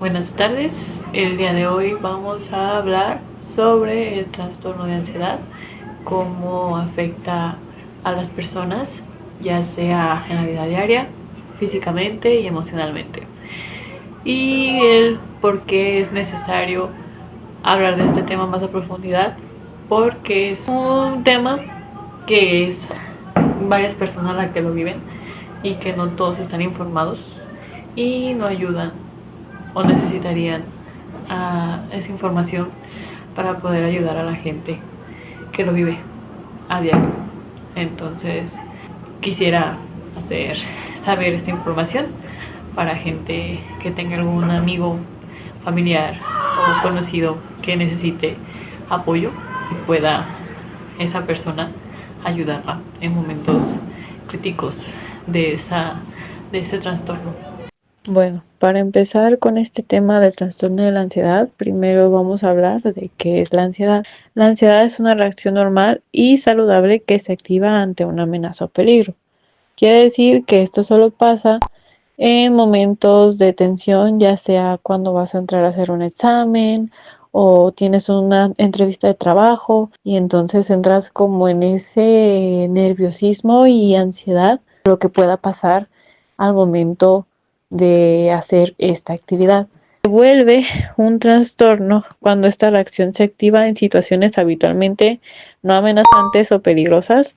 Buenas tardes, el día de hoy vamos a hablar sobre el trastorno de ansiedad, cómo afecta a las personas, ya sea en la vida diaria, físicamente y emocionalmente, y el por qué es necesario hablar de este tema más a profundidad, porque es un tema que es varias personas las que lo viven y que no todos están informados y no ayudan o necesitarían esa información para poder ayudar a la gente que lo vive a diario. Entonces quisiera hacer saber esta información para gente que tenga algún amigo, familiar o conocido que necesite apoyo y pueda esa persona ayudarla en momentos críticos de ese trastorno. Bueno, para empezar con este tema del trastorno de la ansiedad, primero vamos a hablar de qué es la ansiedad. La ansiedad es una reacción normal y saludable que se activa ante una amenaza o peligro. Quiere decir que esto solo pasa en momentos de tensión, ya sea cuando vas a entrar a hacer un examen o tienes una entrevista de trabajo y entonces entras como en ese nerviosismo y ansiedad, lo que pueda pasar al momento de hacer esta actividad. Se vuelve un trastorno cuando esta reacción se activa en situaciones habitualmente no amenazantes o peligrosas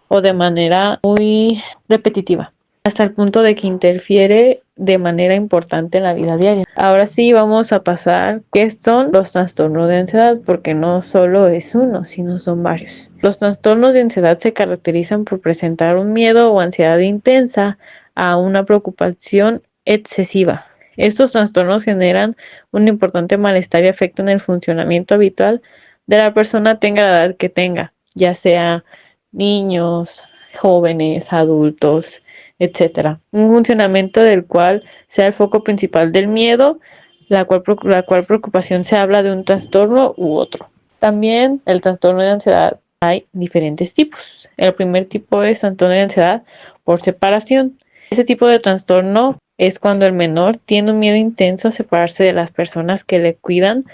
o de manera muy repetitiva, hasta el punto de que interfiere de manera importante en la vida diaria. Ahora sí vamos a pasar qué son los trastornos de ansiedad, porque no solo es uno, sino son varios. Los trastornos de ansiedad se caracterizan por presentar un miedo o ansiedad intensa a una preocupación excesiva. Estos trastornos generan un importante malestar y afectan el funcionamiento habitual de la persona, tenga la edad que tenga, ya sea niños, jóvenes, adultos, etcétera. Un funcionamiento del cual sea el foco principal del miedo, la cual preocupación se habla de un trastorno u otro. También el trastorno de ansiedad hay diferentes tipos. El primer tipo es trastorno de ansiedad por separación. Este tipo de trastorno es cuando el menor tiene un miedo intenso a separarse de las personas que le cuidan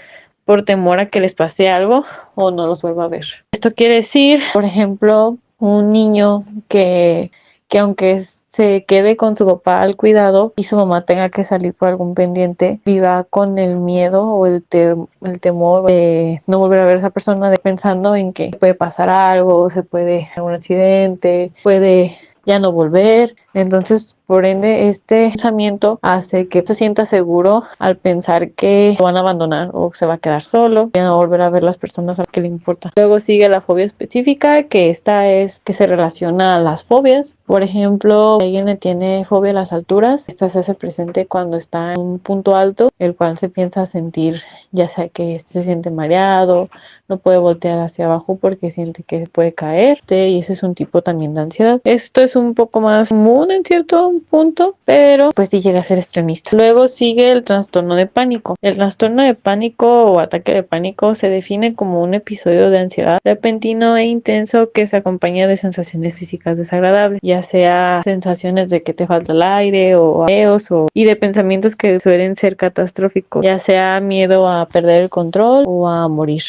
por temor a que les pase algo o no los vuelva a ver. Esto quiere decir, por ejemplo, un niño que aunque se quede con su papá al cuidado y su mamá tenga que salir por algún pendiente, viva con el miedo o el temor de no volver a ver a esa persona, de pensando en que puede pasar algo, se puede algún accidente, puede ya no volver. Entonces, por ende, este pensamiento hace que se sienta seguro al pensar que lo van a abandonar o se va a quedar solo, ya no va a volver a ver las personas a las que le importa. Luego sigue la fobia específica, que esta es que se relaciona a las fobias. Por ejemplo, si alguien le tiene fobia a las alturas, esta se hace presente cuando está en un punto alto, el cual se piensa sentir, ya sea que se siente mareado, no puede voltear hacia abajo porque siente que puede caer, y ese es un tipo también de ansiedad. Esto es un poco más común en cierto punto, pero pues sí llega a ser extremista. Luego sigue el trastorno de pánico. El trastorno de pánico o ataque de pánico se define como un episodio de ansiedad repentino e intenso que se acompaña de sensaciones físicas desagradables, ya sea sensaciones de que te falta el aire o mareos y de pensamientos que suelen ser catastróficos, ya sea miedo a perder el control o a morir.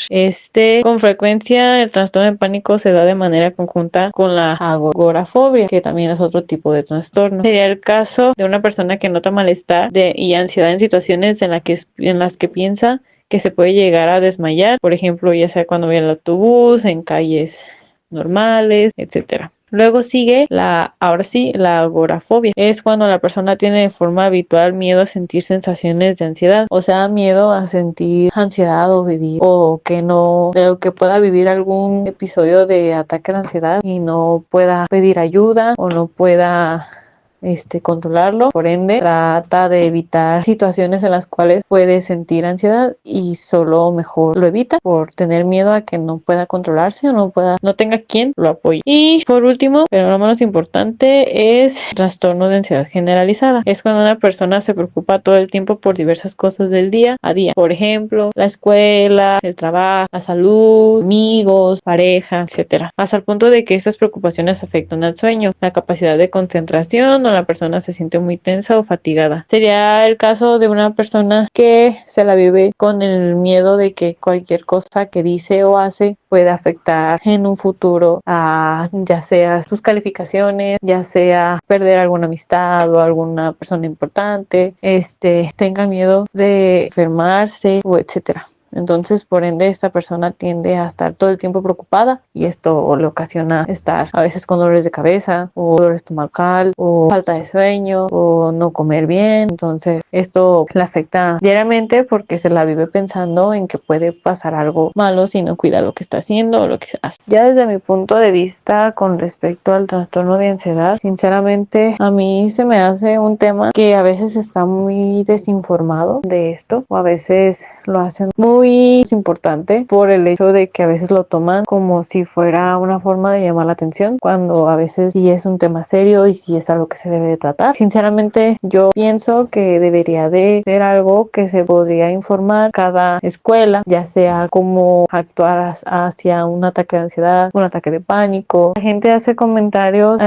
Con frecuencia el trastorno de pánico se da de manera conjunta con la agorafobia, que también es otro tipo de trastorno. Sería el caso de una persona que nota malestar y ansiedad en situaciones en las que piensa que se puede llegar a desmayar, por ejemplo, ya sea cuando viene el autobús, en calles normales, etcétera. Luego sigue ahora sí, la agorafobia. Es cuando la persona tiene de forma habitual miedo a sentir sensaciones de ansiedad, o sea, miedo a sentir ansiedad o vivir, o que pueda vivir algún episodio de ataque de ansiedad y no pueda pedir ayuda o no pueda controlarlo. Por ende, trata de evitar situaciones en las cuales puede sentir ansiedad y solo mejor lo evita por tener miedo a que no pueda controlarse o no tenga quien lo apoye. Y por último, pero no menos importante, es trastorno de ansiedad generalizada. Es cuando una persona se preocupa todo el tiempo por diversas cosas del día a día. Por ejemplo, la escuela, el trabajo, la salud, amigos, pareja, etcétera. Hasta el punto de que estas preocupaciones afectan al sueño, la capacidad de concentración o cuando la persona se siente muy tensa o fatigada. Sería el caso de una persona que se la vive con el miedo de que cualquier cosa que dice o hace puede afectar en un futuro a ya sea sus calificaciones, ya sea perder alguna amistad o alguna persona importante, tenga miedo de enfermarse o etcétera. Entonces, por ende, esta persona tiende a estar todo el tiempo preocupada y esto le ocasiona estar a veces con dolores de cabeza o dolor estomacal o falta de sueño o no comer bien. Entonces, esto le afecta diariamente porque se la vive pensando en que puede pasar algo malo si no cuida lo que está haciendo o lo que hace. Ya desde mi punto de vista con respecto al trastorno de ansiedad, sinceramente a mí se me hace un tema que a veces está muy desinformado de esto o a veces lo hacen muy importante por el hecho de que a veces lo toman como si fuera una forma de llamar la atención, cuando a veces sí es un tema serio y sí es algo que se debe de tratar. Sinceramente, yo pienso que debería de ser algo que se podría informar cada escuela, ya sea cómo actuar hacia un ataque de ansiedad, un ataque de pánico. La gente hace comentarios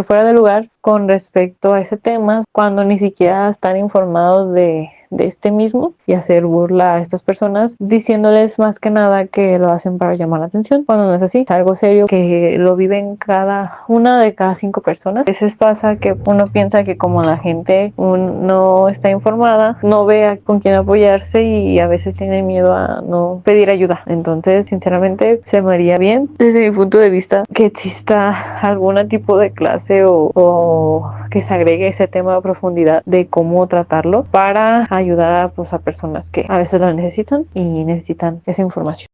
fuera de lugar con respecto a ese tema cuando ni siquiera están informados de este mismo y hacer burla a estas personas diciéndoles más que nada que lo hacen para llamar la atención cuando no es así. Es algo serio que lo viven cada una de cada 5 personas. A veces pasa que uno piensa que como la gente no está informada, no ve con quién apoyarse y a veces tiene miedo a no pedir ayuda. Entonces, sinceramente, se me haría bien desde mi punto de vista que exista algún tipo de clase o que se agregue ese tema a profundidad de cómo tratarlo para ayudar a personas que a veces lo necesitan y necesitan esa información.